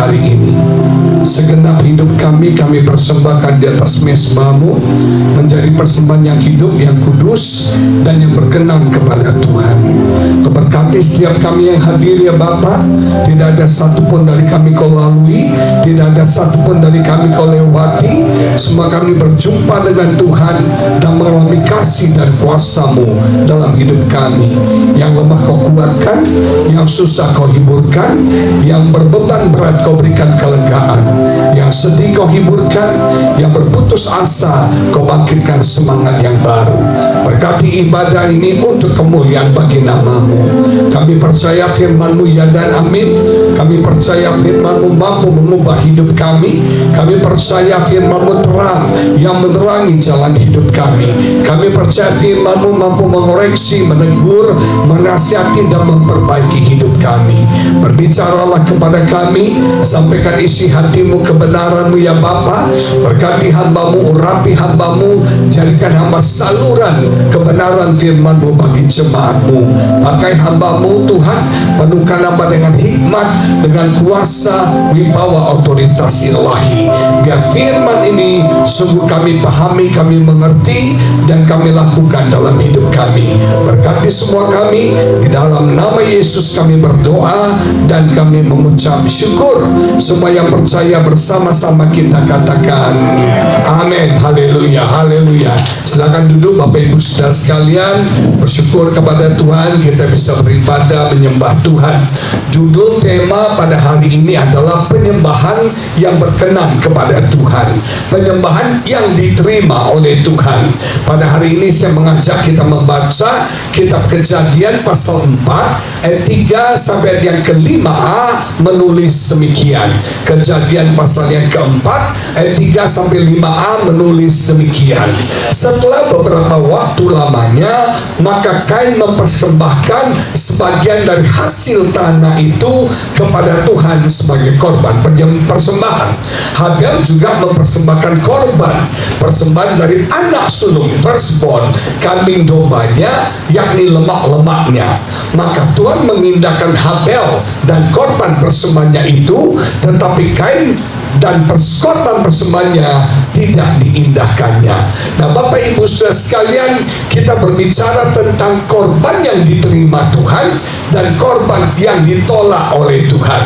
hari ini. Segenap hidup kami persembahkan di atas mezbah-Mu, menjadi persembahan yang hidup, yang kudus, dan yang berkenan kepada Tuhan. Berkati setiap kami yang hadir ya Bapa. Tidak ada satupun dari kami Kau lalui, tidak ada satupun dari kami Kau lewati. Semua kami berjumpa dengan Tuhan dan mengalami kasih dan kuasa-Mu dalam hidup kami. Yang lemah Kau kuatkan, yang susah Kau hiburkan, yang berbeban berat Kau berikan kelegaan, yang sedih Kau hiburkan, yang berputus asa Kau bangkitkan semangat yang baru. Berkati ibadah ini untuk kemuliaan bagi nama-Mu. Kami percaya firman-Mu ya dan amin. Kami percaya firman-Mu mampu mengubah hidup kami. Kami percaya firman-Mu terang yang menerangi jalan hidup kami. Kami percaya firman-Mu mampu mengoreksi, menegur, menasihati dan memperbaiki hidup kami. Berbicaralah kepada kami, sampaikan isi hati-Mu, kebenaran-Mu ya Bapa. Berkati hamba-Mu, urapi hamba-Mu, jadikan hamba saluran kebenaran firman-Mu bagi jemaat-Mu. Pakai hamba-Mu Tuhan, penuhkan hamba dengan hikmat, dengan kuasa, wibawa, otoritas ilahi. Biar firman ini sungguh kami pahami, kami mengerti, dan kami lakukan dalam hidup kami. Berkati semua kami, di dalam nama Yesus kami berdoa dan kami mengucap syukur. Semua yang percaya bersama-sama kita katakan amin. Haleluya, haleluya. Silakan duduk Bapak Ibu Saudara sekalian. Bersyukur kepada Tuhan kita bisa beribadah menyembah Tuhan. Judul tema pada hari ini adalah penyembahan yang berkenan kepada Tuhan, penyembahan yang diterima oleh Tuhan. Pada hari ini saya mengajak kita membaca kitab Kejadian pasal 4 ayat 3 sampai yang ke-5a, menulis demikian. Kejadian pasal yang keempat ayat 3 sampai 5a menulis demikian. Setelah beberapa waktu lamanya, maka Kain mempersembahkan sebagian dari hasil tanah itu kepada Tuhan sebagai korban persembahan. Habel juga mempersembahkan korban persembahan dari anak sulung, firstborn, kambing dombanya, yakni lemak-lemaknya. Maka Tuhan mengindahkan Habel dan korban persembahannya itu, tetapi Kain dan korban persembahannya tidak diindahkannya. Nah Bapak Ibu Saudara sekalian, kita berbicara tentang korban yang diterima Tuhan dan korban yang ditolak oleh Tuhan.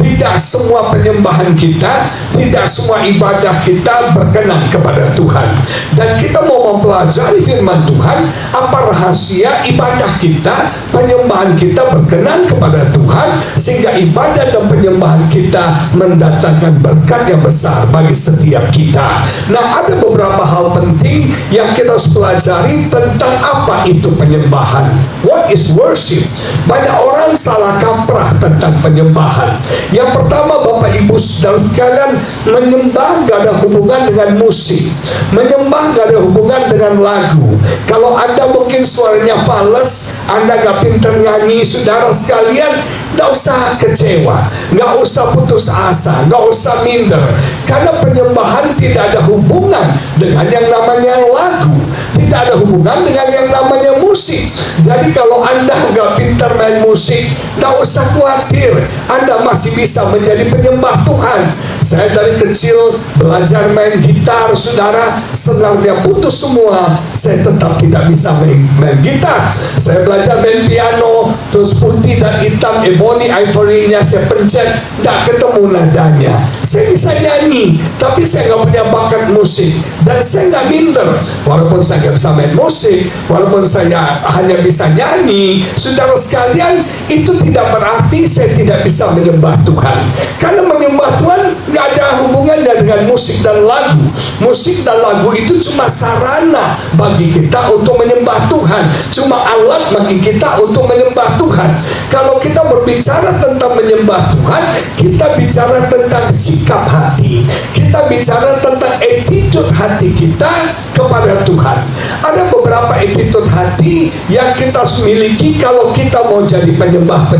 Tidak semua penyembahan kita, tidak semua ibadah kita berkenan kepada Tuhan. Dan kita mau mempelajari firman Tuhan, apa rahasia ibadah kita, penyembahan kita berkenan kepada Tuhan, sehingga ibadah dan penyembahan kita mendatangkan berkat yang besar bagi setiap kita. Nah, ada beberapa hal penting yang kita harus pelajari tentang apa itu penyembahan. What is worship? Banyak orang salah kaprah tentang penyembahan. Yang pertama, Bapak Ibu Saudara sekalian, menyembah gak ada hubungan dengan musik, menyembah gak ada hubungan dengan lagu. Kalau Anda mungkin suaranya fals, Anda gak pinter nyanyi, saudara sekalian, gak usah kecewa, gak usah putus asa, gak usah minder. Karena penyembahan tidak ada hubungan dengan yang namanya lagu, tidak ada hubungan dengan yang namanya musik. Jadi kalau Anda gak pintar main musik, gak usah khawatir, Anda masih bisa menjadi penyembah Tuhan. Saya dari kecil belajar main gitar, saudara, senarnya putus semua, saya tetap tidak bisa main gitar. Saya belajar main piano, terus putih dan hitam, ebony ivory-nya saya pencet, gak ketemu nadanya. Saya bisa nyanyi, tapi saya gak punya bakat musik, dan saya gak minder. Walaupun saya gak bisa main musik, walaupun saya hanya bisa nyanyi, saudara sekalian, itu tidak berarti saya tidak bisa menyembah Tuhan. Karena menyembah Tuhan gak ada hubungannya dengan musik dan lagu. Musik dan lagu itu cuma sarana bagi kita untuk menyembah Tuhan, cuma alat bagi kita untuk menyembah Tuhan. Kalau kita berbicara tentang menyembah Tuhan, kita bicara tentang sikap hati, kita bicara tentang attitude hati kita kepada Tuhan. Ada beberapa attitude hati yang kita harus miliki kalau kita mau jadi penyembah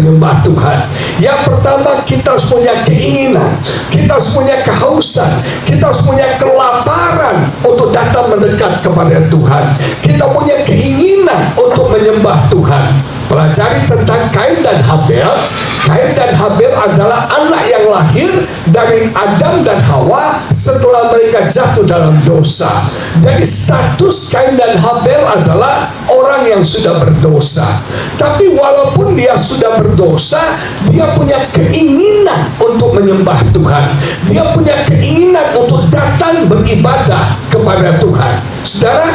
Tuhan. Yang pertama, kita harus punya keinginan, kita harus punya kehausan, kita harus punya kelaparan untuk datang mendekat kepada Tuhan. Kita punya keinginan untuk menyembah Tuhan. pelajari tentang Kain dan Habel. Kain dan Habel adalah anak yang lahir dari Adam dan Hawa setelah mereka jatuh dalam dosa. Jadi status Kain dan Habel adalah orang yang sudah berdosa. Tapi walaupun dia sudah berdosa, dia punya keinginan untuk menyembah Tuhan. Dia punya keinginan untuk datang beribadah kepada Tuhan. Saudara,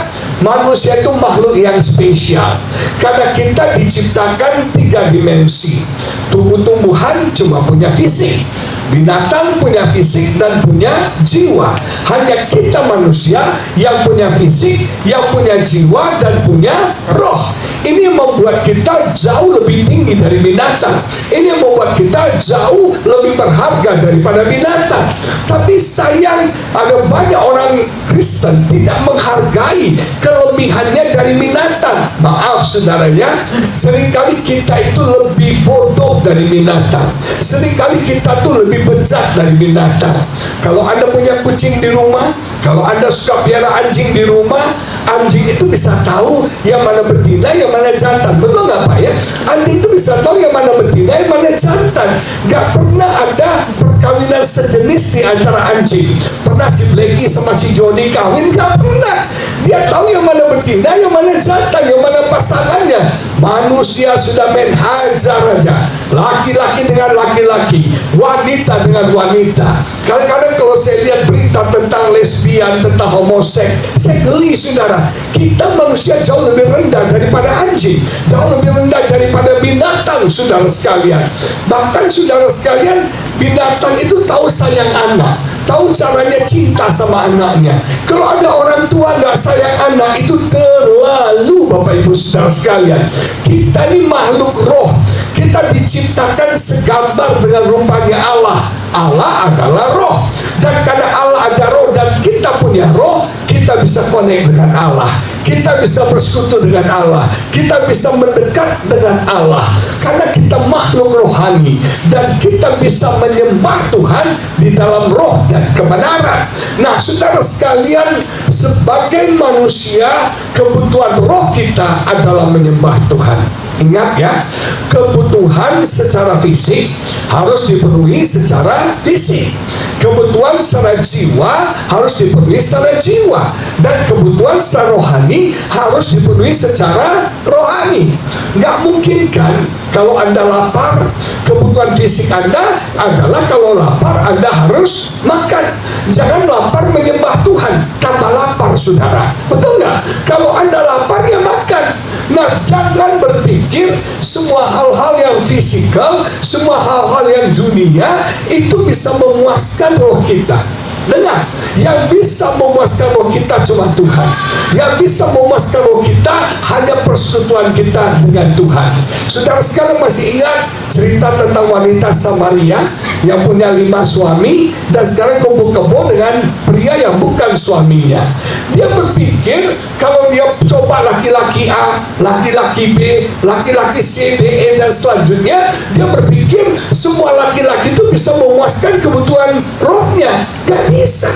manusia itu makhluk yang spesial karena kita diciptakan 3 dimensi. Tumbuh-tumbuhan cuma punya fisik, binatang punya fisik dan punya jiwa. Hanya kita manusia yang punya fisik, yang punya jiwa dan punya roh. Ini yang membuat kita jauh lebih tinggi dari binatang. Ini yang membuat kita jauh lebih berharga daripada binatang. Tapi sayang, ada banyak orang Kristen tidak menghargai kelebihannya dari binatang. Maaf saudaranya, seringkali kita itu lebih bodoh dari binatang. Seringkali kita tuh lebih bejat dari binatang. Kalau Anda punya kucing di rumah, kalau Anda suka piara anjing di rumah, anjing itu bisa tahu yang mana betina, yang mana jantan. Betul nggak Pak ya? Anjing itu bisa tahu yang mana betina, yang mana jantan. Nggak pernah ada perkawinan sejenis di antara anjing. Pernah si Blacky sama si Jody kawin? Nggak pernah. Dia tahu yang mana betina, yang mana jantan, yang mana pasangannya. Manusia sudah main hajar aja. Laki-laki dengan laki-laki, wanita dengan wanita. Kadang-kadang kalau saya lihat berita tentang lesbian, tentang homoseks, saya geli saudara. Kita manusia jauh lebih rendah daripada anjing, jauh lebih rendah daripada binatang, saudara sekalian. Bahkan saudara sekalian, binatang itu tahu sayang anak, tahu caranya cinta sama anaknya. Kalau ada orang tua nggak sayang anak, itu terlalu Bapak Ibu saudara sekalian. Kita ini makhluk roh. Kita diciptakan segambar dengan rupanya Allah. Allah adalah roh. Dan karena Allah ada roh dan kita punya roh, kita bisa connect dengan Allah. Kita bisa bersekutu dengan Allah. Kita bisa mendekat dengan Allah. Karena kita makhluk rohani. Dan kita bisa menyembah Tuhan di dalam roh dan kebenaran. Nah, saudara sekalian, sebagai manusia, kebutuhan roh kita adalah menyembah Tuhan. Ingat ya, kebutuhan secara fisik harus dipenuhi secara fisik. Kebutuhan secara jiwa harus dipenuhi secara jiwa. Dan kebutuhan secara rohani harus dipenuhi secara rohani. Nggak mungkin kan kalau Anda lapar, kebutuhan fisik Anda adalah kalau lapar Anda harus makan. Jangan lapar menyembah Tuhan, tambah lapar saudara. Betul nggak? Kalau Anda lapar ya makan. Nah, jangan berpikir semua hal-hal yang fisikal, semua hal-hal yang dunia itu bisa memuaskan roh kita. Dengar, yang bisa memuaskan roh kita cuma Tuhan. Yang bisa memuaskan roh kita hanya persekutuan kita dengan Tuhan. Saudara sekalian masih ingat cerita tentang wanita Samaria yang punya 5 suami dan sekarang kumpul kebo dengan pria yang bukan suaminya. Dia berpikir kalau dia coba laki-laki A, laki-laki B, laki-laki C, D, E dan selanjutnya, dia berpikir semua laki-laki itu bisa memuaskan kebutuhan rohnya. Gak bisa.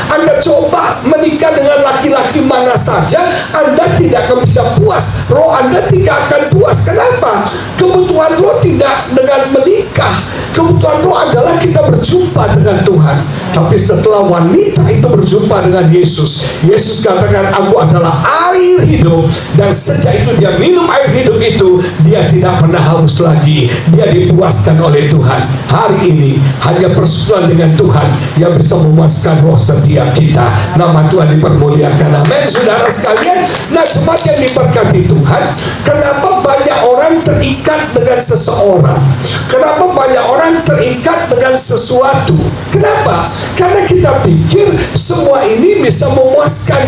Anda coba menikah dengan laki-laki mana saja, Anda tidak akan bisa puas. Roh Anda tidak akan puas. Kenapa? Kebutuhan roh tidak dengan menikah. Kebutuhan roh adalah kita berjumpa dengan Tuhan. Tapi setelah wanita itu berjumpa dengan Yesus, Yesus katakan, aku adalah air hidup. Dan sejak itu dia minum air hidup itu, dia tidak pernah haus lagi. Dia dipuaskan oleh Tuhan. Hari ini hanya persekutuan dengan Tuhan yang bisa memuaskan roh setiap kita. Nama Tuhan dipermuliakan. Amin saudara sekalian. Nah, jemaat yang diberkati Tuhan, kenapa banyak orang terikat dengan seseorang? Kenapa banyak orang terikat dengan sesuatu? Kenapa? Karena kita pikir semua ini bisa memuaskan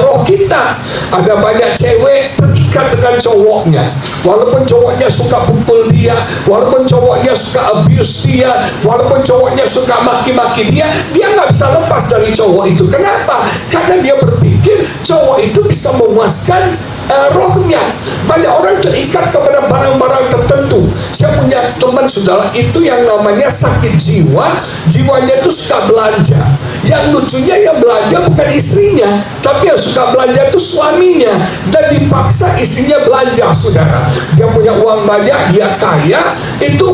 roh kita. Ada banyak cewek terikat dengan cowoknya, walaupun cowoknya suka pukul dia, walaupun cowoknya suka abuse dia, walaupun cowoknya suka maki-maki dia, dia nggak bisa lepas dari cowok itu. Kenapa? Karena dia berpikir cowok itu bisa memuaskan rohnya. Banyak orang terikat kepada barang-barang tertentu. Saya punya teman saudara itu yang namanya sakit jiwa, jiwanya itu suka belanja. Yang lucunya yang belanja bukan istrinya, tapi yang suka belanja itu suaminya, dan dipaksa istrinya belanja, saudara. Dia punya uang banyak, dia kaya, itu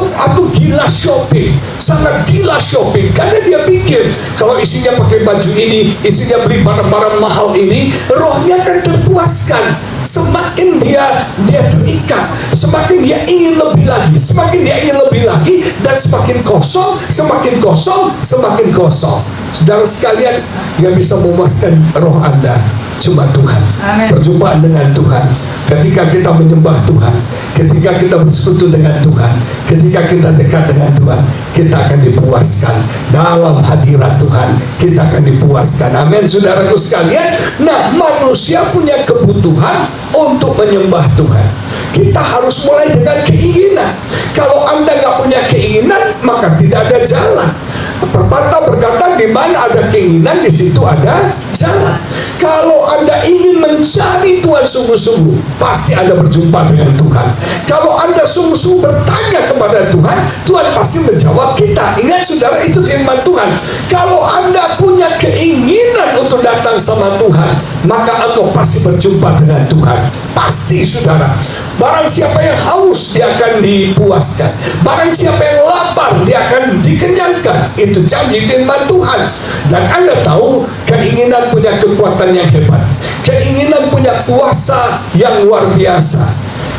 gila shopping, sangat gila shopping, karena dia pikir kalau istrinya pakai baju ini, istrinya beli barang-barang mahal ini, rohnya akan terpuaskan. Semakin dia terikat, semakin dia ingin lebih lagi, semakin dia ingin lebih lagi, dan semakin kosong, semakin kosong, semakin kosong. Saudara sekalian, yang bisa memuaskan roh Anda cuma Tuhan. Amen. Perjumpaan dengan Tuhan, ketika kita menyembah Tuhan, ketika kita bersekutu dengan Tuhan, ketika kita dekat dengan Tuhan, kita akan dipuaskan dalam hadirat Tuhan, kita akan dipuaskan. Amin, saudaraku sekalian. Nah, manusia punya kebutuhan untuk menyembah Tuhan. Kita harus mulai dengan keinginan. Kalau Anda nggak punya keinginan, maka tidak ada jalan. Pepatah berkata, di mana ada keinginan, di situ ada jalan. Kalau Anda ingin mencari Tuhan sungguh-sungguh, pasti Anda berjumpa dengan Tuhan. Kalau Anda sungguh-sungguh bertanya kepada Tuhan, Tuhan pasti menjawab kita. Ingat saudara, itu firman Tuhan. Kalau Anda punya keinginan untuk datang sama Tuhan, maka engkau pasti berjumpa dengan Tuhan. Pasti saudara. Barang siapa yang haus, dia akan dipuaskan. Barang siapa yang lapar, dia akan dikenyangkan. Itu janji firman Tuhan. Dan Anda tahu, keinginan punya kekuatan yang hebat. Keinginan punya kuasa yang luar biasa.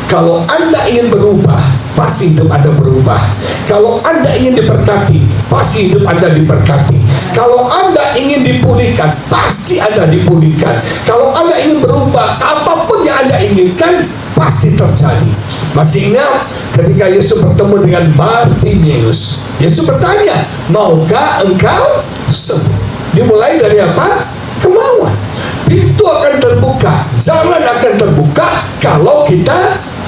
Kalau Anda ingin berubah, pasti hidup Anda berubah. Kalau Anda ingin diberkati, pasti hidup Anda diberkati. Kalau Anda ingin dipulihkan, pasti Anda dipulihkan. Kalau Anda ingin berubah, apapun yang Anda inginkan, pasti terjadi. Masih ingat ketika Yesus bertemu dengan Bartimeus, Yesus bertanya, maukah engkau sembuh? Dimulai dari apa? Kemauan. Pintu akan terbuka, jalan akan terbuka kalau kita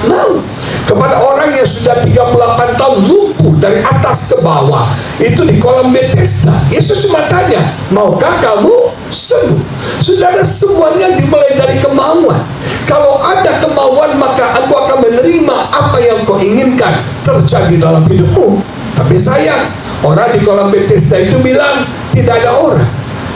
mau. Kepada orang yang sudah 38 tahun lumpuh dari atas ke bawah, itu di kolam Bethesda, Yesus cuma tanya, maukah kamu sembuh? Saudara, semuanya dimulai dari kemauan. Kalau ada kemauan, maka aku akan menerima apa yang kau inginkan terjadi dalam hidupmu. Tapi sayang, orang di kolam Bethesda itu bilang, tidak ada orang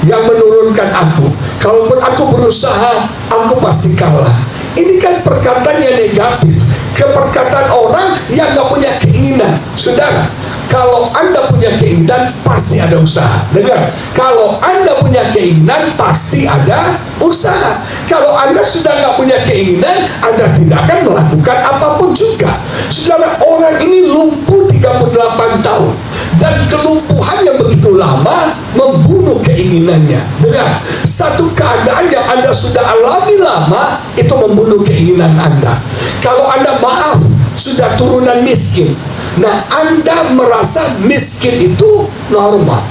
yang menurunkan aku. Kalaupun aku berusaha, aku pasti kalah. Ini kan perkataan yang negatif, keperkataan orang yang gak punya keinginan. Saudara, kalau Anda punya keinginan, pasti ada usaha. Dengar, kalau Anda punya keinginan, pasti ada usaha. Kalau Anda sudah gak punya keinginan, Anda tidak akan melakukan apapun juga. Saudara, orang ini lumpuh 38 tahun, dan kelumpuhan yang begitu lama membunuh keinginannya. Dengar, satu keadaan yang Anda sudah alami lama, itu membunuh keinginan Anda. Kalau Anda maaf, sudah turunan miskin, nah Anda merasa miskin itu normal.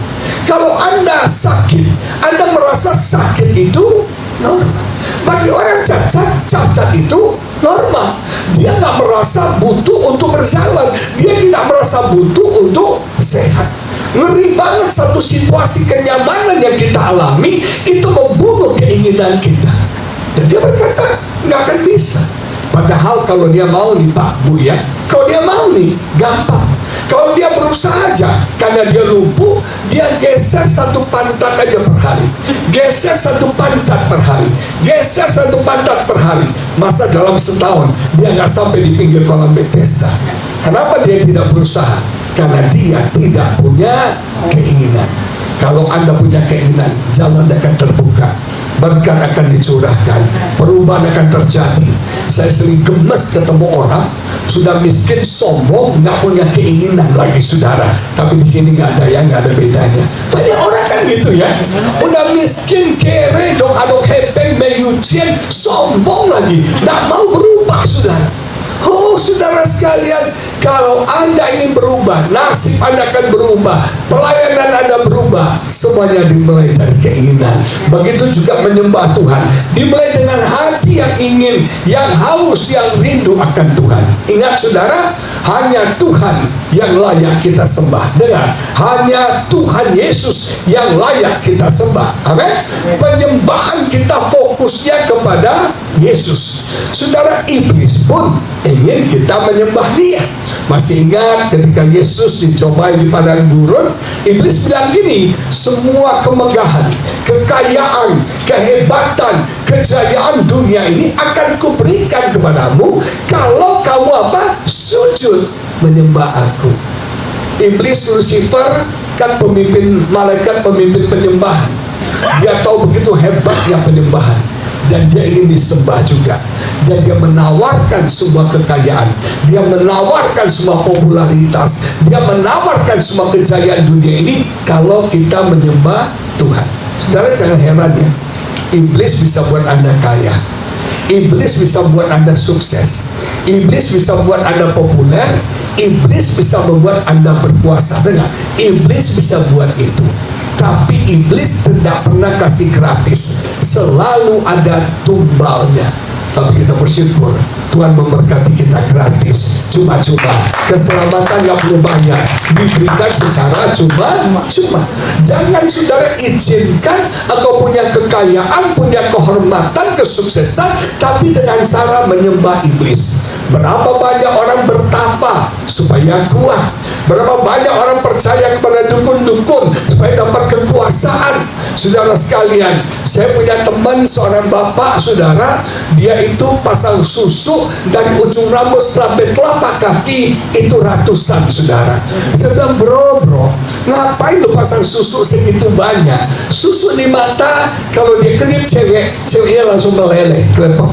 Kalau Anda sakit, Anda merasa sakit itu normal. Bagi orang cacat itu normal. Dia nggak merasa butuh untuk berjalan, dia tidak merasa butuh untuk sehat. Ngeri banget satu situasi kenyamanan yang kita alami, itu membunuh keinginan kita. Dan dia berkata, nggak akan bisa. Padahal kalau dia mau nih Pak, Bu ya, kalau dia mau nih, gampang. Kalau dia berusaha aja, karena dia lumpuh, dia geser satu pantat aja per hari. Geser satu pantat per hari. Geser satu pantat per hari. Masa dalam setahun, dia nggak sampai di pinggir kolam Bethesda. Kenapa dia tidak berusaha? Karena dia tidak punya keinginan. Kalau Anda punya keinginan, jalan akan terbuka, berkat akan dicurahkan, perubahan akan terjadi. Saya sering gemes ketemu orang sudah miskin, sombong, nggak punya keinginan lagi saudara. Tapi di sini nggak ada bedanya. Banyak orang kan gitu ya, udah miskin, kere, dong adok hepeng, meyucien, sombong lagi, nggak mau berubah saudara. Oh saudara sekalian, kalau Anda ingin berubah, nasib Anda akan berubah, pelayanan Anda berubah. Semuanya dimulai dari keinginan. Begitu juga menyembah Tuhan, dimulai dengan hati yang ingin, yang haus, yang rindu akan Tuhan. Ingat saudara, hanya Tuhan yang layak kita sembah. Dengar, hanya Tuhan Yesus yang layak kita sembah. Amin. Penyembahan kita fokusnya kepada Yesus. Saudara, iblis pun ingin kita menyembah Dia. Masih ingat ketika Yesus dicobai di padang gurun, iblis bilang gini, semua kemegahan, kekayaan, kehebatan, kejayaan dunia ini akan kuberikan kepadamu kalau kamu apa? Sujud menyembah aku. Iblis Lucifer kan pemimpin malaikat, pemimpin penyembahan. Dia tahu begitu hebatnya penyembahan, dan dia ingin disembah juga. Dan dia menawarkan semua kekayaan, dia menawarkan semua popularitas, dia menawarkan semua kejayaan dunia ini kalau kita menyembah Tuhan. Saudara, jangan heran ya, iblis bisa buat Anda kaya, iblis bisa buat Anda sukses, iblis bisa buat Anda populer, iblis bisa membuat Anda berkuasa. Dengar, iblis bisa buat itu. Tapi iblis tidak pernah kasih gratis, selalu ada tumbalnya. Tapi kita bersyukur Tuhan memberkati kita gratis, cuma-cuma. Keselamatan gak perlu bayar, diberikan secara cuma-cuma. Jangan saudara izinkan engkau punya kekayaan, punya kehormatan, kesuksesan, tapi dengan cara menyembah iblis. Berapa banyak orang bertapa supaya kuat, berapa banyak orang percaya kepada dukun-dukun supaya dapat kekuasaan. Saudara sekalian, saya punya teman seorang bapak, saudara, dia itu pasang susu dari ujung rambut sampai telapak kaki itu ratusan, saudara. Saya bilang, bro, ngapain lu pasang susu segitu banyak? Susu di mata, kalau dia kedip ceweknya langsung meleleh, kelepak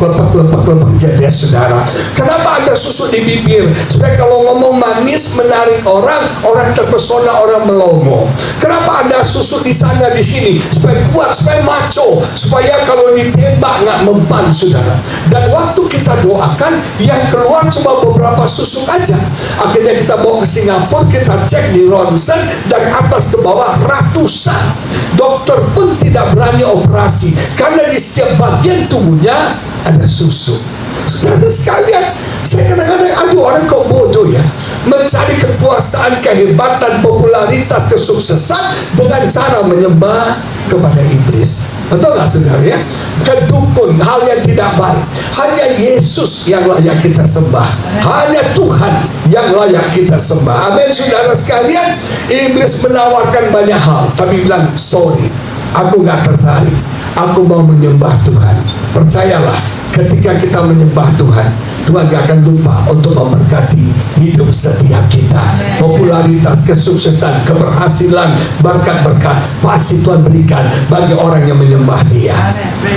jadi, saudara. Kenapa ada susu di bibir? Supaya kalau ngomong manis menarik orang terpesona, orang melongo. Kenapa ada susu di sana di sini? Supaya kuat, supaya maco, supaya kalau ditembak nggak mempan, saudara. Dan waktu kita doakan, yang keluar cuma beberapa susu aja. Akhirnya kita bawa ke Singapura, kita cek di ronsen dari atas ke bawah ratusan. Dokter pun tidak berani operasi karena di setiap bagian tubuhnya ada susu. Saudara sekalian, saya kadang-kadang, aduh, orang kok bodoh ya, mencari kekuasaan, kehebatan, popularitas, kesuksesan dengan cara menyembah kepada iblis. Betul nggak saudara ya? Kedukun, hal yang tidak baik. Hanya Yesus yang layak kita sembah, hanya Tuhan yang layak kita sembah. Amin saudara sekalian. Iblis menawarkan banyak hal, tapi bilang, sorry, aku nggak tertarik, aku mau menyembah Tuhan. Percayalah, ketika kita menyembah Tuhan, Tuhan gak akan lupa untuk memberkati hidup setiap kita. Popularitas, kesuksesan, keberhasilan, berkat-berkat pasti Tuhan berikan bagi orang yang menyembah Dia.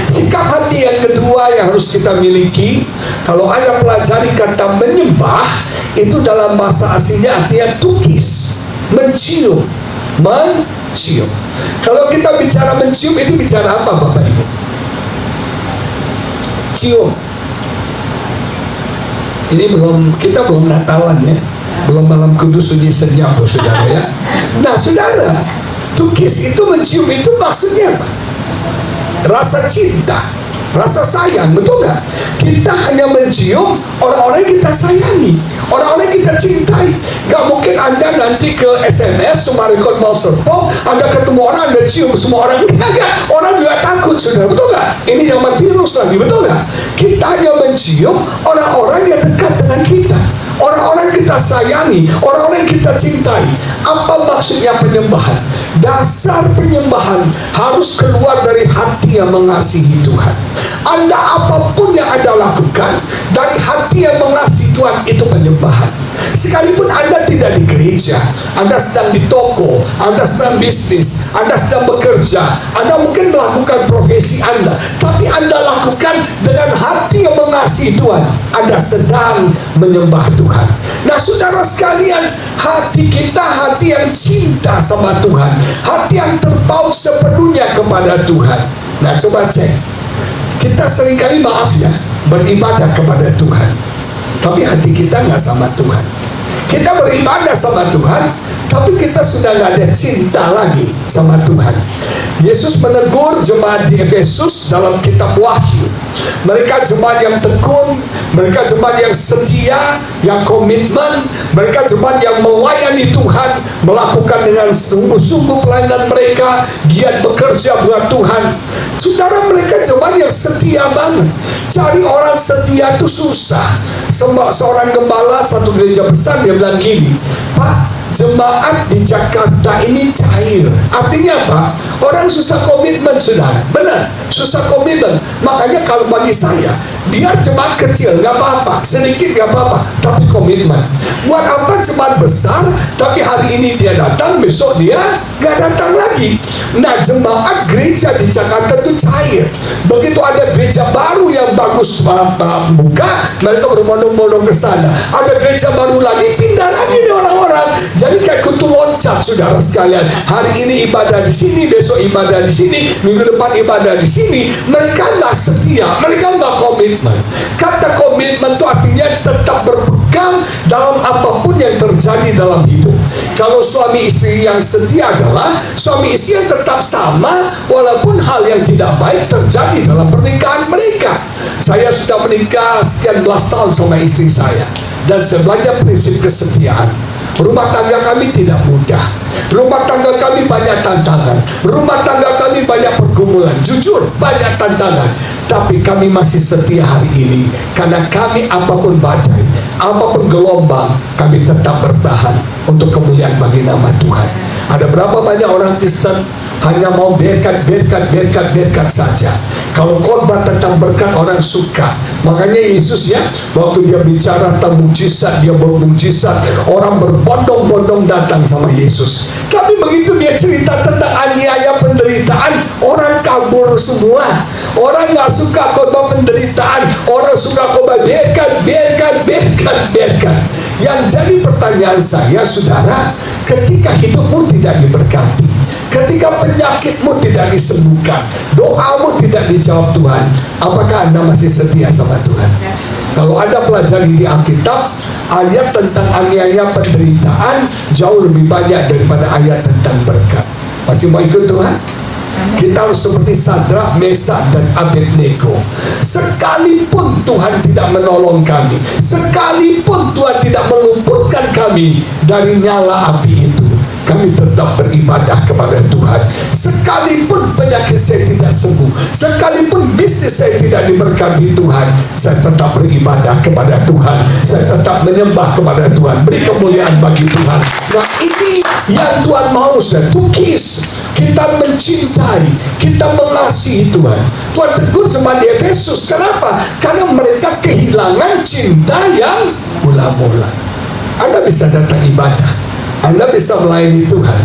Sikap hati yang kedua yang harus kita miliki, kalau Anda pelajari kata menyembah, itu dalam bahasa aslinya artinya tukis, mencium. Kalau kita bicara mencium, itu bicara apa Bapak Ibu? Cium. Ini kita belum Natalan ya, belum malam kudus sunyi senyap, saudara ya. Nah saudara, tukis itu, mencium itu maksudnya apa? Rasa cinta, rasa sayang, betul nggak? Kita hanya mencium orang-orang yang kita sayangi, orang-orang yang kita cintai. Gak mungkin Anda nanti ke SMS Sumarekon Mall Serpong, Anda ketemu orang, Anda cium semua orang. Enggak, orang juga takut, saudara, betul nggak? Ini zaman virus lagi, betul nggak? Kita hanya mencium orang-orang yang dekat dengan kita, orang-orang kita sayangi, orang-orang yang kita cintai. Apa maksudnya penyembahan? Dasar penyembahan harus keluar dari hati yang mengasihi Tuhan. Anda apapun yang Anda lakukan dari hati yang mengasihi Tuhan, itu penyembahan. Sekalipun Anda tidak di gereja, Anda sedang di toko, Anda sedang bisnis, Anda sedang bekerja, Anda mungkin melakukan profesi Anda, tapi Anda lakukan dengan hati yang mengasihi Tuhan, Anda sedang menyembah Tuhan. Nah saudara sekalian, hati kita hati yang cinta sama Tuhan, hati yang terpaut sepenuhnya kepada Tuhan. Nah coba cek, kita seringkali, maaf ya, beribadah kepada Tuhan, tapi hati kita nggak sama Tuhan. Kita beribadah sama Tuhan, tapi kita sudah nggak ada cinta lagi sama Tuhan. Yesus menegur jemaat di Efesus dalam kitab Wahyu. Mereka jemaat yang tekun, mereka jemaat yang setia, yang komitmen, mereka jemaat yang melayani Tuhan, melakukan dengan sungguh-sungguh pelayanan mereka, giat bekerja buat Tuhan. Saudara, mereka jemaat yang setia banget. Cari orang setia itu susah. Seorang gembala satu gereja besar, dia bilang gini, Pak, jemaat di Jakarta ini cair. Artinya apa? Orang susah komitmen, saudara. Benar, susah komitmen. Makanya kalau bagi saya, biar jemaat kecil gak apa-apa, sedikit gak apa-apa, tapi komitmen. Buat apa jemaat besar, tapi hari ini dia datang, besok dia gak datang lagi. Nah, jemaat gereja di Jakarta itu cair. Begitu ada gereja baru yang bagus buka, mereka berbondong-bondong ke sana. Ada gereja baru lagi, pindah lagi nih orang-orang. Jadi kayak kutu loncat, saudara sekalian. Hari ini ibadah di sini, besok ibadah di sini, minggu depan ibadah di sini. Mereka nggak setia, mereka nggak komitmen. Kata komitmen itu artinya tetap berpegang dalam apapun yang terjadi dalam hidup. Kalau suami istri yang setia adalah suami istri yang tetap sama walaupun hal yang tidak baik terjadi dalam pernikahan mereka. Saya sudah menikah sekian belas tahun sama istri saya, dan saya belajar prinsip kesetiaan. Rumah tangga kami tidak mudah. Rumah tangga kami banyak tantangan. Rumah tangga kami banyak pergumulan. Jujur, banyak tantangan. Tapi kami masih setia hari ini. Karena kami apapun badai, apapun gelombang, kami tetap bertahan untuk kemuliaan bagi nama Tuhan. Ada berapa banyak orang Kristen hanya mau berkat saja. Kalau khotbah tentang berkat, orang suka. Makanya Yesus ya, waktu dia bicara tentang mujizat, dia bermujizat, orang berbondong-bondong datang sama Yesus. Tapi begitu dia cerita tentang aniaya penderitaan, orang kabur semua. Orang nggak suka khotbah penderitaan, orang suka khotbah berkat. Yang jadi pertanyaan saya, saudara, ketika hidupmu tidak diberkati, ketika penyakitmu tidak disembuhkan, doamu tidak dijawab Tuhan, apakah Anda masih setia sama Tuhan? Kalau Anda pelajari di Alkitab, ayat tentang aniaya penderitaan jauh lebih banyak daripada ayat tentang berkat. Masih mau ikut Tuhan? Kita harus seperti Sadrak, Mesak, dan Abednego. Sekalipun Tuhan tidak menolong kami, sekalipun Tuhan tidak meluputkan kami dari nyala api itu, kami tetap beribadah kepada Tuhan. Sekalipun penyakit saya tidak sembuh, sekalipun bisnis saya tidak diberkati Tuhan, saya tetap beribadah kepada Tuhan. Saya tetap menyembah kepada Tuhan. Beri kemuliaan bagi Tuhan. Nah, ini yang Tuhan mau, saya tukis. Kita mencintai, kita mengasihi Tuhan. Tuhan tegur jemaat di Efesus. Kenapa? Karena mereka kehilangan cinta yang mula-mula. Anda bisa datang ibadah, Anda bisa melayani Tuhan,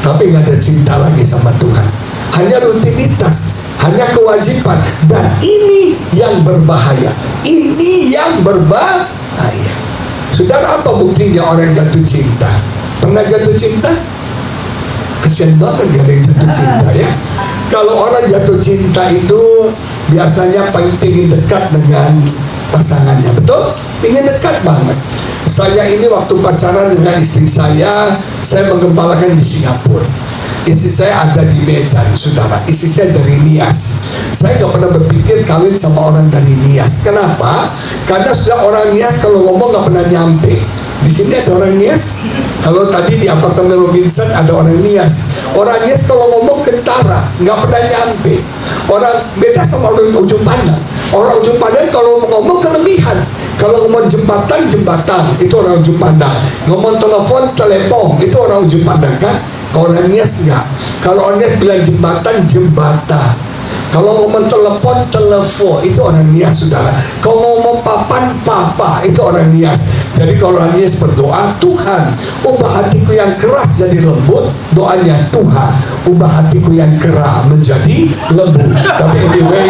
tapi nggak ada cinta lagi sama Tuhan. Hanya rutinitas, hanya kewajiban. Dan ini yang berbahaya. Ini yang berbahaya. Saudara, apa buktinya orang jatuh cinta? Pernah jatuh cinta? Kasian banget gak ada yang jatuh cinta ya. Kalau orang jatuh cinta itu biasanya pengen dekat dengan pasangannya, betul? Pengen dekat banget. Saya ini waktu pacaran dengan istri saya menggembalakan di Singapura. Istri saya ada di Medan, saudara. Istri saya dari Nias. Saya gak pernah berpikir kawin sama orang dari Nias. Kenapa? Karena sudah orang Nias kalau ngomong gak pernah nyampe. Di sini ada orang Nias. Kalau tadi di apartemen Robinson ada orang Nias. Orang Nias kalau ngomong kentara, nggak pernah nyampe. Orang beda sama orang ujung pandang. Orang ujung pandang kalau ngomong kelebihan. Kalau ngomong jembatan, itu orang ujung pandang. Ngomong telepon, itu orang ujung pandang kan. Kalau orang Nias nggak. Kalau orang Nias bilang jembatan. Kalau ngomong telepon, itu orang Nias, saudara. Kalau ngomong papan, papa, itu orang Nias. Jadi kalau orang Nias berdoa, Tuhan, ubah hatiku yang keras jadi lembut. Doanya, Tuhan, ubah hatiku yang keras menjadi lembut. Tapi anyway,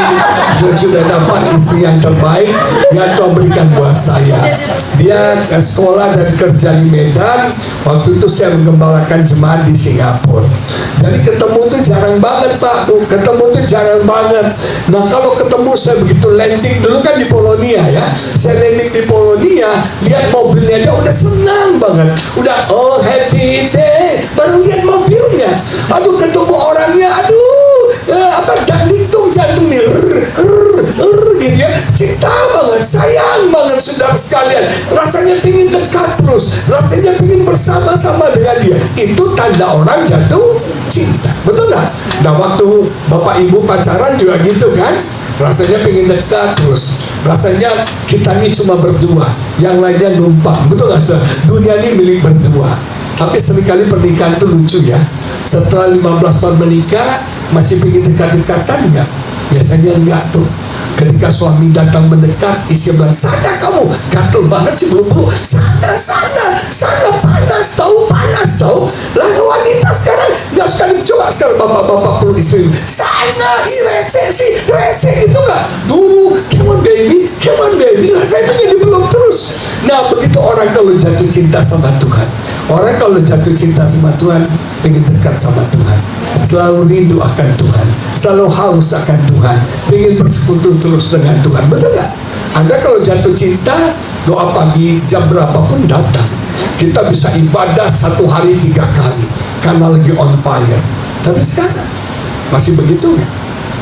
Dia sudah dapat istri yang terbaik yang Tuhan berikan buat saya. Dia sekolah dan kerja di Medan. Waktu itu saya mengembalakan jemaat di Singapura. Jadi ketemu tuh jarang banget Pak, tuh ketemu tuh jarang banget. Nah kalau ketemu saya begitu landing, dulu kan di Polonia ya, saya landing di Polonia, lihat mobilnya dia udah senang banget, udah oh happy day, baru lihat mobilnya, aduh ketemu orangnya, aduh apa dangdingtung jantungnya, gitu ya, cinta banget, sayang banget saudara sekalian, rasanya pingin dekat terus, rasanya pingin bersama-sama dengan dia. Itu tanda orang jatuh cinta, betul nggak? Nah waktu bapak ibu pacaran juga gitu kan, rasanya pengen dekat terus, rasanya kita ini cuma berdua, yang lainnya numpang, betul nggak? Dunia ini milik berdua. Tapi seringkali pernikahan itu lucu ya, setelah 15 tahun menikah masih pengen dekat-dekatan nggak? Biasanya enggak tuh. Ketika suami datang mendekat, istri bilang, sana kamu, gatel banget sih bulu-bulu, sana, panas tahu. Lalu wanita sekarang nggak suka dicoba, sekarang bapak-bapak perlu istri, sana, rese itu nggak. Dulu, come on baby, saya pengen dipeluk terus. Nah begitu orang kalau jatuh cinta sama Tuhan, orang kalau jatuh cinta sama Tuhan, pengen dekat sama Tuhan, selalu rindu akan Tuhan, selalu haus akan Tuhan, pengen bersekutu terus dengan Tuhan, betul nggak? Anda kalau jatuh cinta, doa pagi jam berapapun datang. Kita bisa ibadah 1 hari 3 kali karena lagi on fire. Tapi sekarang masih begitu nggak?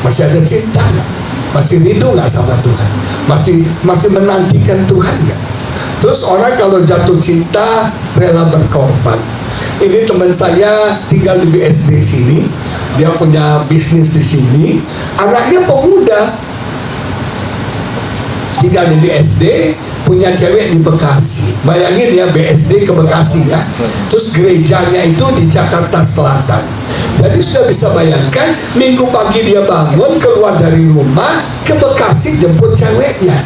Masih ada cinta nggak? Masih rindu nggak sama Tuhan? Masih menantikan Tuhan nggak? Terus orang kalau jatuh cinta rela berkorban. Ini teman saya tinggal di BSD sini, dia punya bisnis di sini, anaknya pemuda, tinggal di BSD, punya cewek di Bekasi. Bayangin ya, BSD ke Bekasi ya. Terus gerejanya itu di Jakarta Selatan. Jadi sudah bisa bayangkan, minggu pagi dia bangun, keluar dari rumah ke Bekasi jemput ceweknya,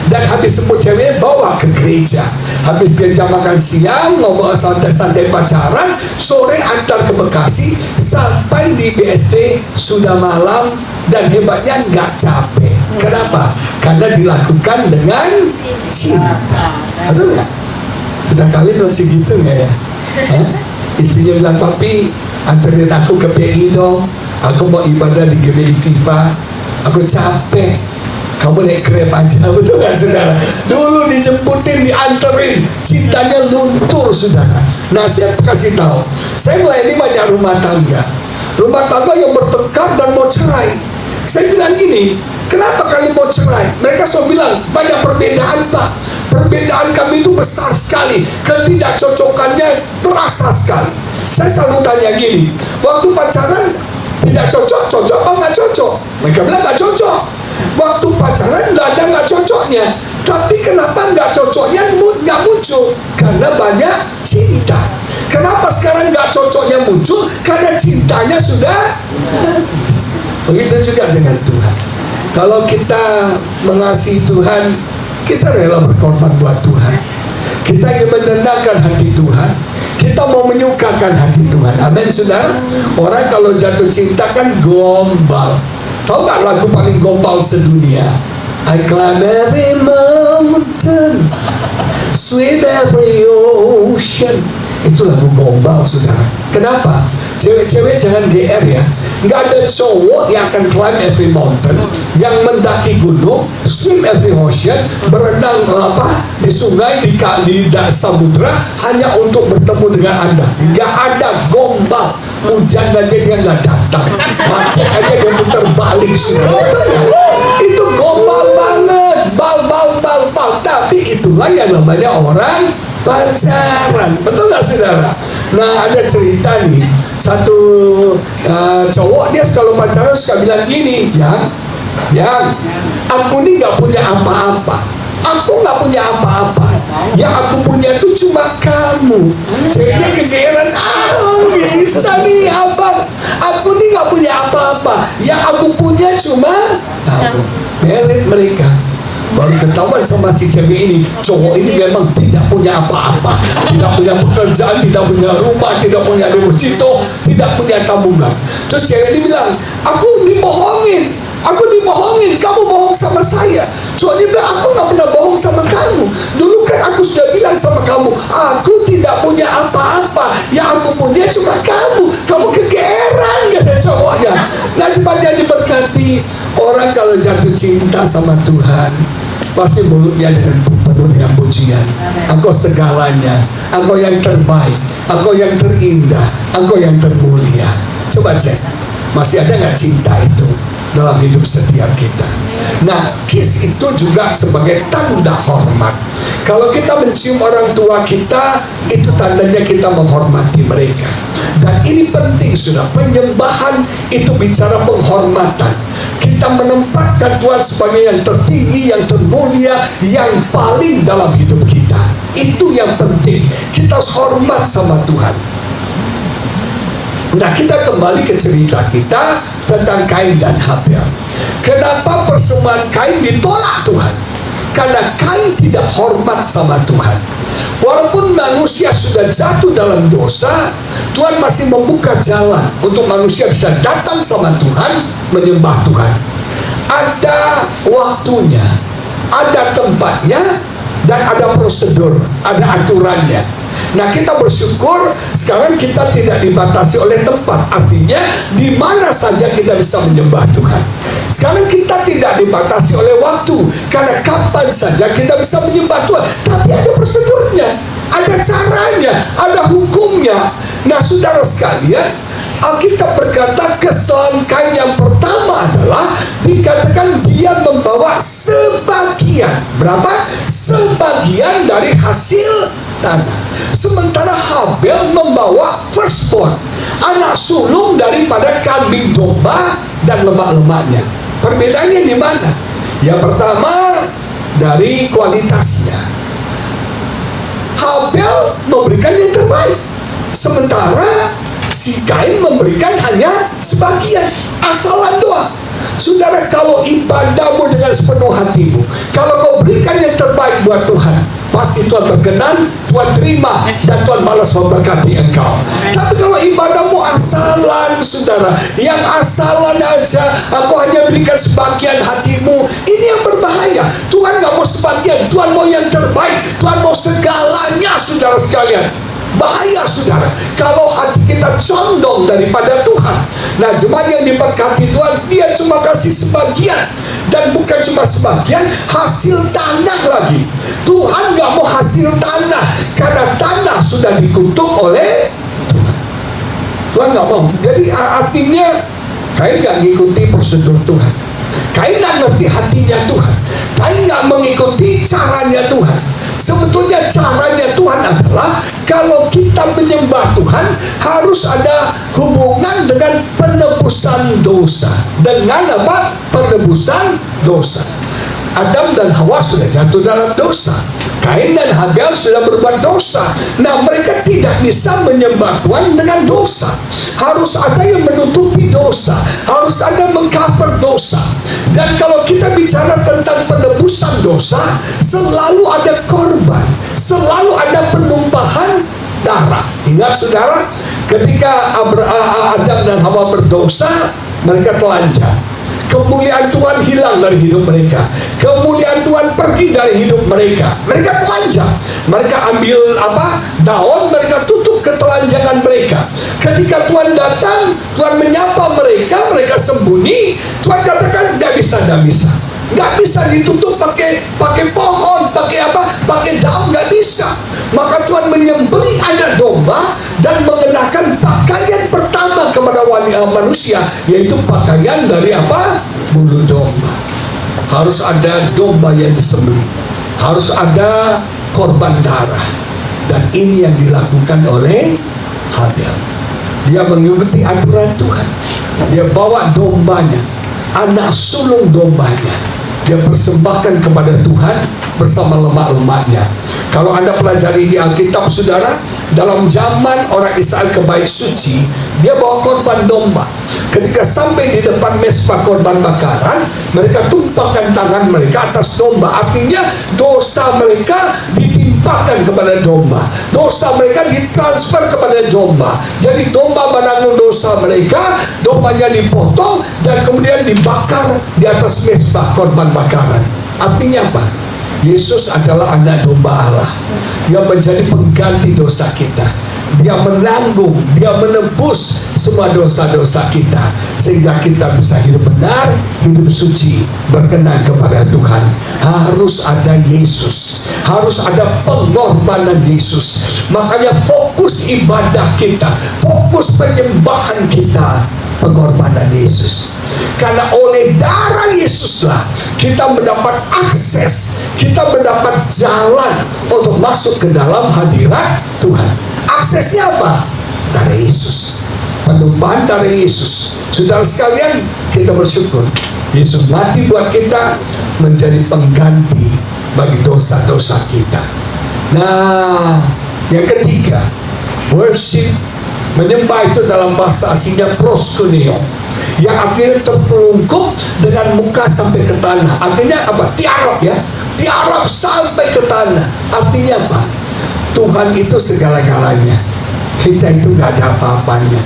dan habis jemput ceweknya bawa ke gereja. Habis gereja makan siang, ngobrol santai-santai pacaran, sore antar ke Bekasi, sampai di BSD sudah malam, dan hebatnya nggak capek. Kenapa? Karena dilakukan dengan cinta. Betul nggak? Sudah kalian masih gitu nggak ya? Istrinya bilang, papi anterin aku ke PI dong, aku mau ibadah di GBI FIFA, aku capek, kamu naik Grab aja. Betul nggak saudara? Dulu dijemputin, dianterin, cintanya luntur saudara. Nah saya kasih tahu, saya melayani banyak rumah tangga yang bertengkar dan mau cerai. Saya bilang gini, kenapa kalian mau cerai? Mereka selalu bilang, banyak perbedaan Pak, perbedaan kami itu besar sekali, ketidakcocokannya terasa sekali. Saya selalu tanya gini, waktu pacaran tidak cocok apa nggak cocok? Mereka bilang nggak cocok. Waktu pacaran nggak ada nggak cocoknya. Tapi kenapa nggak cocoknya nggak muncul? Karena banyak cinta. Kenapa sekarang nggak cocoknya muncul? Karena cintanya sudah habis. Begitu juga dengan Tuhan. Kalau kita mengasihi Tuhan, kita rela berkorban buat Tuhan. Kita ingin menenangkan hati Tuhan. Kita mau menyukakan hati Tuhan. Amin saudara. Orang kalau jatuh cinta kan gombal. Tahu nggak lagu paling gombal sedunia? I climb every mountain, swim every ocean. Itu lagu gombal saudara. Kenapa? Cewek-cewek jangan GR ya. Nggak ada cowok yang akan climb every mountain, yang mendaki gunung, swim every ocean, berenang di sungai, di samudra, hanya untuk bertemu dengan Anda. Nggak ada, gombal. Hujan aja dia nggak datang, macet aja dia putar balik sudah. Itu gombal banget, bal. Tapi itulah yang namanya orang pacaran, betul nggak saudara? Nah ada cerita nih, satu cowok dia kalau pacaran suka bilang gini, yang aku ini nggak punya apa-apa, aku nggak punya apa-apa, yang aku punya itu cuma kamu. Ceweknya kegeeran, bisa nih abang, aku ini nggak punya apa-apa, yang aku punya cuma kamu. Belit mereka. Baru ketahuan sama si cewek ini, cowok ini memang tidak punya apa-apa, tidak punya pekerjaan, tidak punya rumah, tidak punya deposito, tidak punya tabungan. Terus cewek ini bilang, aku dibohongin, kamu bohong sama saya. Soalnya bilang, aku gak pernah bohong sama kamu. Dulu kan aku sudah bilang sama kamu, aku tidak punya apa-apa, yang aku punya cuma kamu. Kamu kegeeran, kata cowoknya. Nah, cepatnya diberkati. Orang kalau jatuh cinta sama Tuhan, pasti mulutnya penuh dengan pujian. Engkau segalanya, Engkau yang terbaik, Engkau yang terindah, Engkau yang termulia. Coba cek, masih ada nggak cinta itu dalam hidup setiap kita? Nah, kiss itu juga sebagai tanda hormat. Kalau kita mencium orang tua kita, itu tandanya kita menghormati mereka. Dan ini penting, sudah penyembahan itu bicara penghormatan. Kita menempatkan Tuhan sebagai yang tertinggi, yang termulia, yang paling dalam hidup kita. Itu yang penting. Kita harus hormat sama Tuhan. Nah, kita kembali ke cerita kita tentang Kain dan Habel. Kenapa persembahan Kain ditolak Tuhan? Karena Kain tidak hormat sama Tuhan. Walaupun manusia sudah jatuh dalam dosa, Tuhan masih membuka jalan untuk manusia bisa datang sama Tuhan, menyembah Tuhan. Ada waktunya, ada tempatnya, dan ada prosedur, ada aturannya. Nah, kita bersyukur sekarang kita tidak dibatasi oleh tempat. Artinya di mana saja kita bisa menyembah Tuhan. Sekarang kita tidak dibatasi oleh waktu, karena kapan saja kita bisa menyembah Tuhan. Tapi ada prosedurnya, ada caranya, ada hukumnya. Nah, saudara sekalian, Alkitab berkata kesalahan Kain yang pertama adalah dikatakan dia membawa sebagian. Berapa? Sebagian dari hasil tanah. Sementara Habel membawa firstborn, anak sulung daripada kambing domba dan lemak-lemaknya. Perbedaannya di mana? Yang pertama, dari kualitasnya. Habel memberikan yang terbaik, sementara si Kain memberikan hanya sebagian, asalan doang. Saudara, kalau ibadahmu dengan sepenuh hatimu, kalau kau berikan yang terbaik buat Tuhan, pasti Tuhan berkenan, Tuhan terima, dan Tuhan balas memberkati engkau. Tapi kalau ibadahmu asalan, saudara, yang asalan aja, aku hanya berikan sebagian hatimu, ini yang berbahaya. Tuhan gak mau sebagian, Tuhan mau yang terbaik, Tuhan mau segalanya, saudara sekalian. Bahaya, saudara, kalau hati kita condong daripada Tuhan. Nah, jemaat yang diberkati Tuhan, dia cuma kasih sebagian. Dan bukan cuma sebagian, hasil tanah lagi. Tuhan gak mau hasil tanah, karena tanah sudah dikutuk oleh Tuhan. Tuhan gak mau. Jadi artinya Kain gak ngikuti prosedur Tuhan. Kain gak ngerti hatinya Tuhan. Kain gak mengikuti caranya Tuhan. Sebetulnya caranya Tuhan adalah kalau kita menyembah Tuhan harus ada hubungan dengan penebusan dosa. Dengan apa? Penebusan dosa. Adam dan Hawa sudah jatuh dalam dosa. Kain dan Habel sudah berbuat dosa. Nah, mereka tidak bisa menyembah Tuhan dengan dosa. Harus ada yang menutupi dosa, harus ada mengcover dosa. Dan kalau kita bicara tentang penebusan dosa, selalu ada korban, selalu ada penumpahan darah. Ingat, saudara, ketika Adam dan Hawa berdosa, mereka telanjang. Kemuliaan Tuhan hilang dari hidup mereka. Kemuliaan Tuhan pergi dari hidup mereka. Mereka telanjang. Mereka ambil daun, mereka tutup ketelanjangan mereka. Ketika Tuhan datang, Tuhan menyapa mereka, mereka sembunyi. Tuhan katakan, nggak bisa. Nggak bisa ditutup pakai pohon, pakai daun, nggak bisa. Maka Tuhan menyembelih anak domba dan mengenakan pakaian pertama kepada manusia, yaitu pakaian dari bulu domba. Harus ada domba yang disembelih, harus ada korban darah. Dan ini yang dilakukan oleh Habel. Dia mengikuti aturan Tuhan. Dia bawa dombanya, anak sulung dombanya, dia persembahkan kepada Tuhan bersama lemak-lemaknya. Kalau Anda pelajari di Alkitab, saudara, dalam zaman orang Israel ke bait suci, dia bawa korban domba. Ketika sampai di depan mezbah korban bakaran, mereka tumpahkan tangan mereka atas domba. Artinya dosa mereka ditimpa ditimpakan kepada domba. Dosa mereka ditransfer kepada domba. Jadi domba menanggung dosa mereka, dombanya dipotong dan kemudian dibakar di atas mezbah korban bakaran. Artinya apa? Yesus adalah anak domba Allah yang menjadi pengganti dosa kita. Dia menanggung, dia menebus semua dosa-dosa kita, sehingga kita bisa hidup benar, hidup suci, berkenan kepada Tuhan. Harus ada Yesus, harus ada pengorbanan Yesus. Makanya fokus ibadah kita, fokus penyembahan kita, pengorbanan Yesus. Karena oleh darah Yesuslah kita mendapat akses, kita mendapat jalan untuk masuk ke dalam hadirat Tuhan. Aksesnya apa? Darah Yesus, penumpahan darah Yesus. Saudara sekalian, kita bersyukur Yesus mati buat kita, menjadi pengganti bagi dosa-dosa kita. Nah, yang ketiga, worship, menyembah itu dalam bahasa aslinya proskuneo, yang artinya terperungkup dengan muka sampai ke tanah. Artinya apa? Tiarap ya, tiarap sampai ke tanah. Artinya apa? Tuhan itu segala-galanya, kita itu gak ada apa-apanya.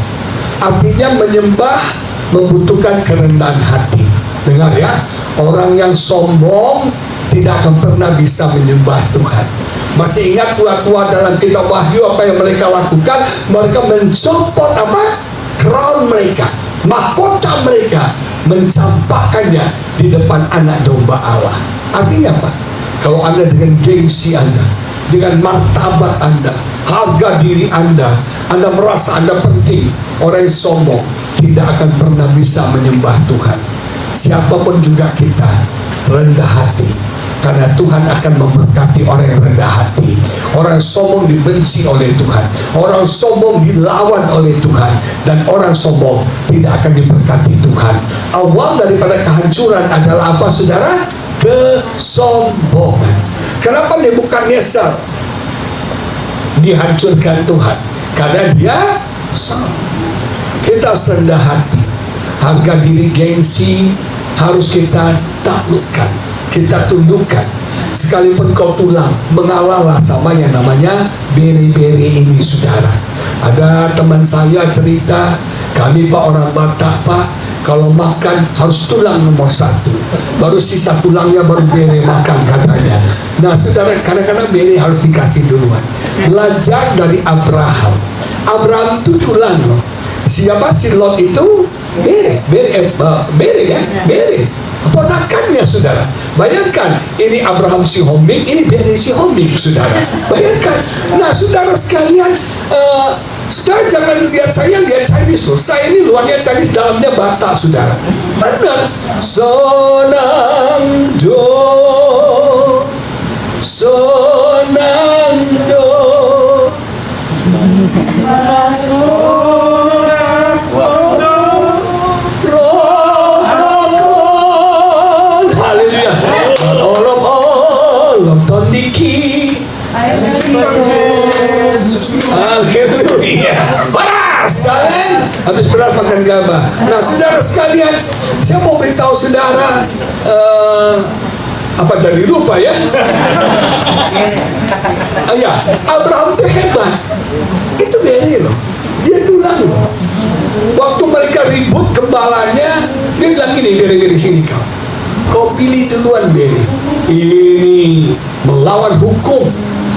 Artinya menyembah membutuhkan kerendahan hati. Dengar ya, orang yang sombong tidak akan pernah bisa menyembah Tuhan. Masih ingat tua-tua dalam kitab Wahyu apa yang mereka lakukan? Mereka mencopot apa? Crown mereka, mahkota mereka, mencampakkannya di depan anak domba Allah. Artinya apa? Kalau Anda dengan gengsi Anda, dengan martabat Anda, harga diri Anda merasa Anda penting, orang yang sombong tidak akan pernah bisa menyembah Tuhan. Siapapun juga kita, rendah hati, karena Tuhan akan memberkati orang yang rendah hati. Orang sombong dibenci oleh Tuhan, orang sombong dilawan oleh Tuhan, dan orang sombong tidak akan diberkati Tuhan. Awal daripada kehancuran adalah apa, saudara? Kesombongan. Kenapa Nebukadnezar dihancurkan Tuhan? Karena dia sombong. Kita rendah hati, harga diri, gengsi harus kita taklukkan, kita tundukkan. Sekalipun kau tulang, mengalahlah sama yang namanya bere-bere ini, saudara. Ada teman saya cerita, kami Pak orang Batak Pak, kalau makan harus tulang nomor 1, baru sisa tulangnya baru bere makan katanya. Nah saudara, kadang-kadang bere harus dikasih duluan. Belajar dari Abraham. Abraham itu tulang loh. Siapa? Si Lot itu bere ya, bere. Ponakannya, saudara. Bayangkan, ini Abraham si Homik, ini bere si Homik, saudara. Bayangkan. Nah saudara sekalian, saudara jangan lihat saya, lihat Chinese loh. Saya ini luarnya Chinese, dalamnya Batak, saudara. Benar. Sonangdo, sonangdo, rohakon, haleluya. Olom tondiki, haleluya. Paras, amin. Habis benar makan gabah. Nah, saudara sekalian, saya mau beritahu saudara, apa jadi lupa ya? Ya, Abraham itu hebat. Itu bere loh, dia tulang loh. Waktu mereka ribut gembalanya, dia bilang gini, bere-bere sini kau pilih duluan bere. Ini melawan hukum.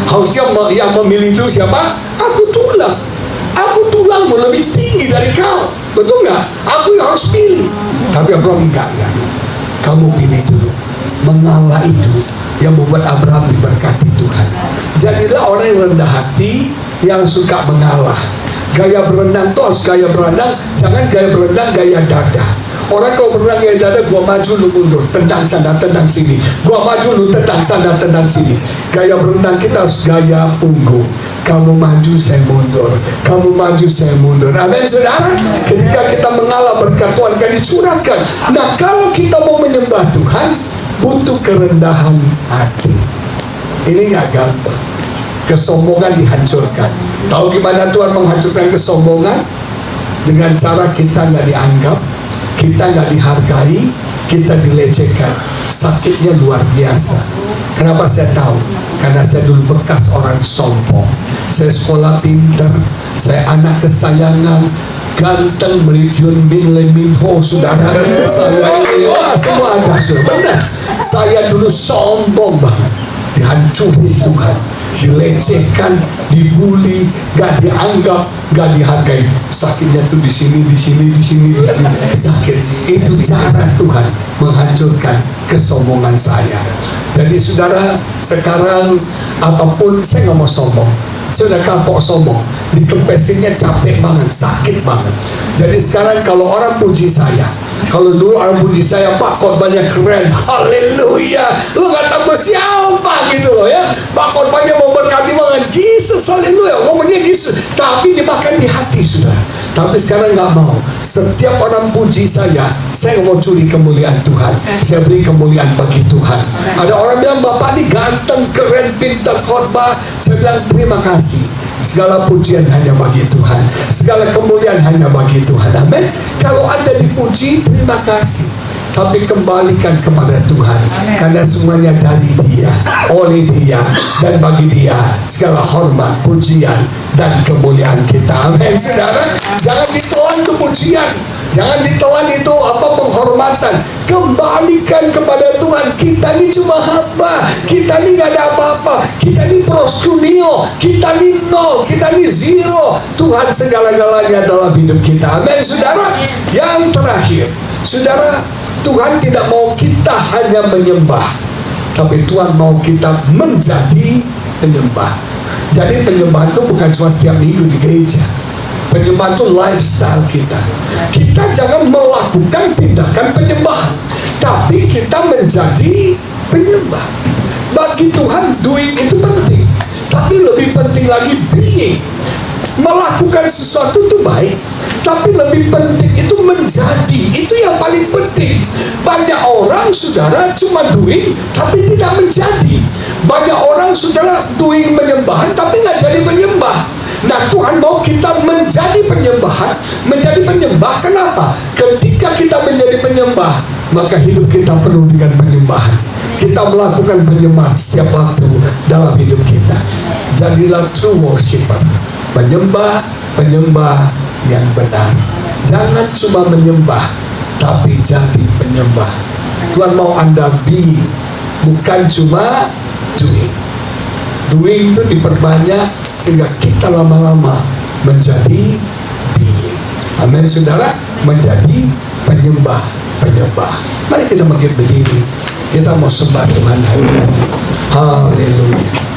Harusnya yang memilih itu siapa? Aku tulang mau lebih tinggi dari kau, betul nggak? Aku yang harus pilih. Tapi Abraham enggak. Kamu pilih dulu. Mengalah itu yang membuat Abraham diberkati Tuhan. Jadilah orang yang rendah hati, yang suka mengalah. Gaya berenang tuh harus gaya berenang, jangan gaya berenang gaya dada. Orang kalau berenang gaya dada, gua maju lu mundur, tendang sana tendang sini, gua maju lu tendang sana tendang sini. Gaya berenang kita harus gaya punggung. Kamu maju saya mundur, kamu maju saya mundur. Amin saudara. Ketika kita mengalah, berkat Tuhan akan dicurahkan. Nah kalau kita mau menyembah Tuhan, butuh kerendahan hati. Ini gak gampang. Kesombongan dihancurkan. Tahu gimana Tuhan menghancurkan kesombongan? Dengan cara kita gak dianggap, kita gak dihargai, kita dilecehkan. Sakitnya luar biasa. Kenapa saya tahu? Karena saya dulu bekas orang sombong. Saya sekolah pintar, saya anak kesayangan, ganteng, Yun Bin Lee Min Ho, saudara. Saya ini, semua ada, saudara. Benar. Saya dulu sombong banget, dihancuri Tuhan, dilecehkan, dibully, gak dianggap, gak dihargai. Sakitnya tuh di sini sakit. Itu cara Tuhan menghancurkan kesombongan saya. Jadi saudara, sekarang apapun saya nggak mau sombong. Saya udah kapok sombong, dikempesinnya capek banget, sakit banget. Jadi sekarang kalau orang puji saya, kalau dulu orang puji saya, Pak khotbahnya keren, haleluya, lu gak tahu siapa gitu loh ya, Pak khotbahnya mau berkati banget, Jesus, haleluya, ngomongnya Yesus, tapi dimakan di hati sudah. Tapi sekarang gak mau, setiap orang puji saya gak mau curi kemuliaan Tuhan, saya beri kemuliaan bagi Tuhan. Ada orang bilang, Bapak ini ganteng, keren, pintar khotbah, saya bilang terima kasih. Segala pujian hanya bagi Tuhan, segala kemuliaan hanya bagi Tuhan. Amin. Kalau Anda dipuji, terima kasih, tapi kembalikan kepada Tuhan. Amen. Karena semuanya dari Dia, oleh Dia, dan bagi Dia segala hormat, pujian, dan kemuliaan kita. Amin. Saudara, jangan ditelan kepujian, jangan ditelan itu penghormatan. Kembalikan kepada Tuhan. Kita ini cuma hamba, kita ini gak ada apa-apa, kita ini proskunio, kita ini nol, kita ini zero. Tuhan segala-galanya dalam hidup kita. Amin. Saudara, yang terakhir, saudara, Tuhan tidak mau kita hanya menyembah, tapi Tuhan mau kita menjadi penyembah. Jadi penyembahan itu bukan cuma setiap minggu di gereja. Penyembahan itu lifestyle kita. Kita jangan melakukan tindakan penyembahan, tapi kita menjadi penyembah. Bagi Tuhan doing itu penting, tapi lebih penting lagi being. Melakukan sesuatu itu baik, tapi lebih penting itu menjadi. Itu yang paling penting. Banyak orang saudara cuma doing tapi tidak menjadi. Banyak orang saudara doing penyembahan tapi nggak jadi penyembah. Nah, Tuhan mau kita menjadi penyembahan, menjadi penyembah. Kenapa? Ketika kita menjadi penyembah, maka hidup kita penuh dengan penyembahan. Kita melakukan penyembahan setiap waktu dalam hidup kita. Jadilah true worshiper, penyembah yang benar. Jangan cuma menyembah, tapi jadi penyembah. Tuhan mau Anda be, bukan cuma doing. Doing itu diperbanyak sehingga kita lama-lama menjadi being. Amin saudara, menjadi penyembah. Mari kita bangkit berdiri. Kita mau sembah Tuhan hari ini. Haleluya.